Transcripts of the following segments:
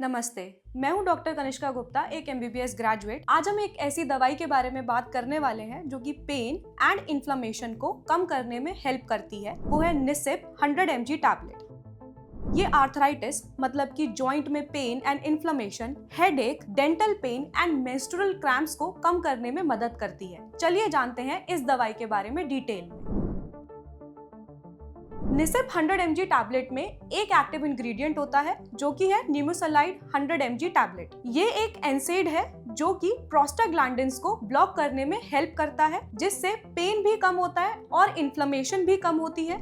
नमस्ते, मैं हूं डॉक्टर कनिष्का गुप्ता, एक एमबीबीएस ग्रेजुएट। आज हम एक ऐसी दवाई के बारे में बात करने वाले हैं जो कि पेन एंड इन्फ्लेमेशन को कम करने में हेल्प करती है। वो है निसिप 100 mg टैबलेट। ये आर्थराइटिस मतलब कि जॉइंट में pain and inflammation, headache, dental pain and menstrual cramps को कम करने में मदद करती है। चलिए जानते हैं इस दवाई के बारे में डिटेल में। निसिप 100 mg टैबलेट में एक एक्टिव इंग्रेडिएंट होता है जो कि है निमेसुलाइड 100 mg टैबलेट। ये एक एनसेड है जो कि प्रोस्टाग्लैंडिन्स को ब्लॉक करने में हेल्प करता है, जिससे पेन भी कम होता है और इन्फ्लेमेशन भी कम होती है।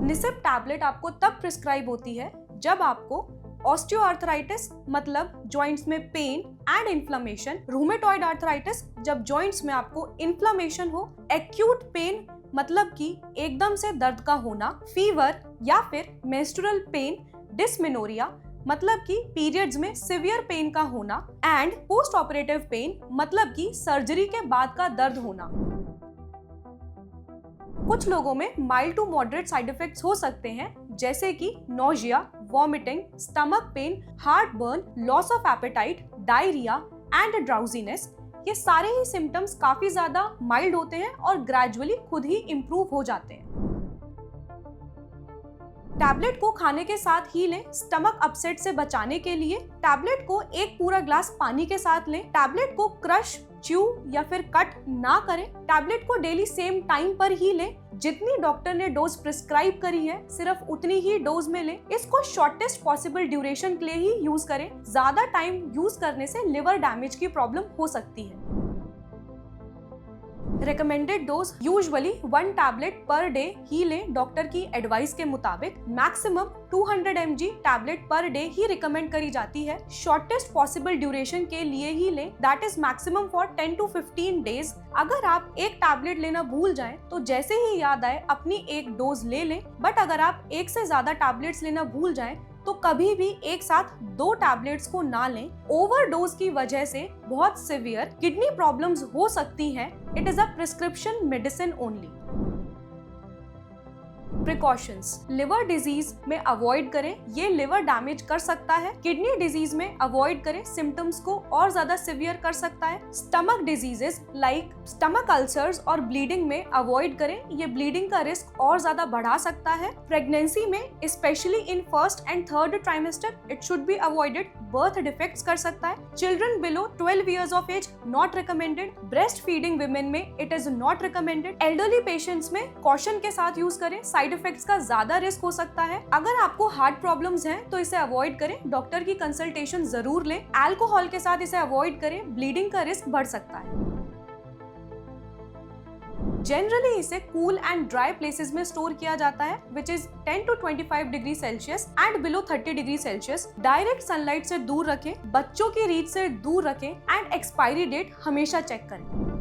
निसिप टैबलेट आपको तब प्रिस्क्राइब होती है जब आपको ऑस्टियोआर्थराइटिस मतलब जॉइंट्स में pain and inflammation, rheumatoid arthritis जब जॉइंट्स में आपको इन्फ्लेमेशन हो, एक्यूट पेन मतलब कि एकदम से दर्द का होना, फीवर या फिर मेंस्ट्रुअल पेन, डिस्मेनोरिया मतलब कि पीरियड्स में सिवियर पेन का होना एंड पोस्ट ऑपरेटिव पेन मतलब कि सर्जरी के बाद का दर्द होना। कुछ लोगों में mild to moderate side effects हो सकते हैं, जैसे कि nausea, vomiting, stomach pain, heartburn, loss of appetite, diarrhoea and drowsiness. ये सारे ही सिम्टम्स काफी ज्यादा माइल्ड होते हैं और ग्रेजुअली खुद ही इम्प्रूव हो जाते हैं। टैबलेट को खाने के साथ ही लें। स्टमक अपसेट से बचाने के लिए टैबलेट को एक पूरा ग्लास पानी के साथ लें। टैबलेट को क्रश, च्यू या फिर कट ना करें। टैबलेट को डेली सेम टाइम पर ही लें। जितनी डॉक्टर ने डोज प्रिस्क्राइब करी है सिर्फ उतनी ही डोज में लें। इसको शॉर्टेस्ट पॉसिबल ड्यूरेशन के लिए ही यूज करें। ज्यादा टाइम यूज करने से लिवर डैमेज की प्रॉब्लम हो सकती है। Recommended dose usually 1 tablet per day ही लें डॉक्टर की एडवाइस के मुताबिक। Maximum 200 mg tablet per day ही रिकमेंड करी जाती है। शॉर्टेस्ट पॉसिबल ड्यूरेशन के लिए ही लें, that is maximum for 10 to 15 days. अगर आप एक टैबलेट लेना भूल जाएं तो जैसे ही याद आए अपनी एक डोज ले लें, बट अगर आप एक से ज्यादा टैबलेट्स लेना भूल जाएं तो कभी भी एक साथ 2 टैबलेट्स को ना लें। ओवरडोज की वजह से बहुत सिवियर किडनी प्रॉब्लम्स हो सकती हैं। It is a prescription medicine only. Precautions, liver disease में अवॉइड करें, ये लिवर डैमेज कर सकता है। किडनी डिजीज में अवॉइड करें, सिम्टम्स को और ज्यादा सिवियर कर सकता है। Stomach diseases like stomach ulcers और ब्लीडिंग में अवॉइड करें, ये ब्लीडिंग का रिस्क और ज्यादा बढ़ा सकता है। प्रेगनेंसी में specially in first and third trimester it should be avoided, birth defects कर सकता है। Children below 12 years of age not recommended. Breast feeding women में it is not recommended. Elderly patients में कॉशन के साथ यूज करें, side effects का ज्यादा रिस्क हो सकता है। अगर आपको हार्ट प्रॉब्लम्स हैं तो इसे अवॉइड करें, डॉक्टर की कंसल्टेशन जरूर लें। अल्कोहल के साथ इसे अवॉइड करें, ब्लीडिंग का रिस्क बढ़ सकता है। जनरली इसे कूल एंड ड्राई प्लेसेस में स्टोर किया जाता है, which is 10 to 25 degree Celsius and below 30 degree Celsius. Direct sunlight से दूर रखें, बच्चों की रीच से दूर रखें एंड एक्सपायरी डेट हमेशा चेक करें।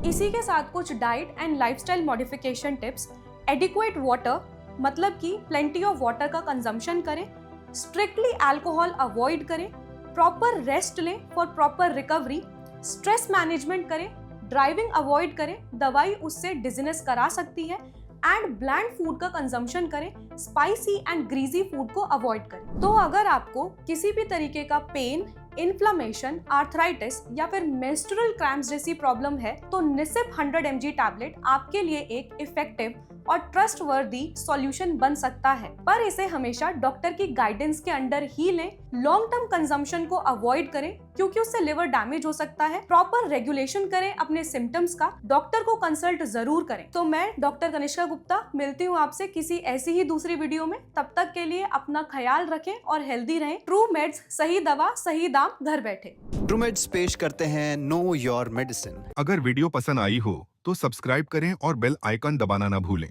इसी के साथ कुछ diet and lifestyle modification tips. Adequate water मतलब कि प्लेंटी ऑफ वाटर का कंजम्पशन करें। स्ट्रिक्टली अल्कोहल अवॉइड करें। प्रॉपर रेस्ट लें for proper recovery. Stress management करें। ड्राइविंग अवॉइड करें, दवाई उससे डिजीनेस करा सकती है। एंड ब्लैंड फूड का कंजम्पशन करें, स्पाइसी एंड ग्रीजी फूड को अवॉइड करें। तो अगर आपको किसी भी तरीके का पेन, इन्फ्लेमेशन, आर्थराइटिस या फिर मेंस्ट्रुअल क्रैम्प्स जैसी प्रॉब्लम है तो निसिप 100 mg टैबलेट आपके लिए एक इफेक्टिव और ट्रस्टवर्दी सॉल्यूशन बन सकता है, पर इसे हमेशा डॉक्टर की गाइडेंस के अंडर ही लें। लॉन्ग टर्म कंजम्पशन को अवॉइड करें क्योंकि उससे लिवर डैमेज हो सकता है। प्रॉपर रेगुलेशन करें अपने सिम्टम्स का, डॉक्टर को कंसल्ट जरूर करें। तो मैं डॉक्टर कनिष्का गुप्ता मिलती हूँ आपसे किसी ऐसी ही दूसरी वीडियो में। तब तक के लिए अपना ख्याल रखें और हेल्दी रहें। ट्रू मेड्स, सही दवा सही दाम, घर बैठे। ट्रूमेड्स पेश करते हैं नो योर मेडिसिन। अगर वीडियो पसंद आई हो तो सब्सक्राइब करें और बेल आइकन दबाना ना भूलें।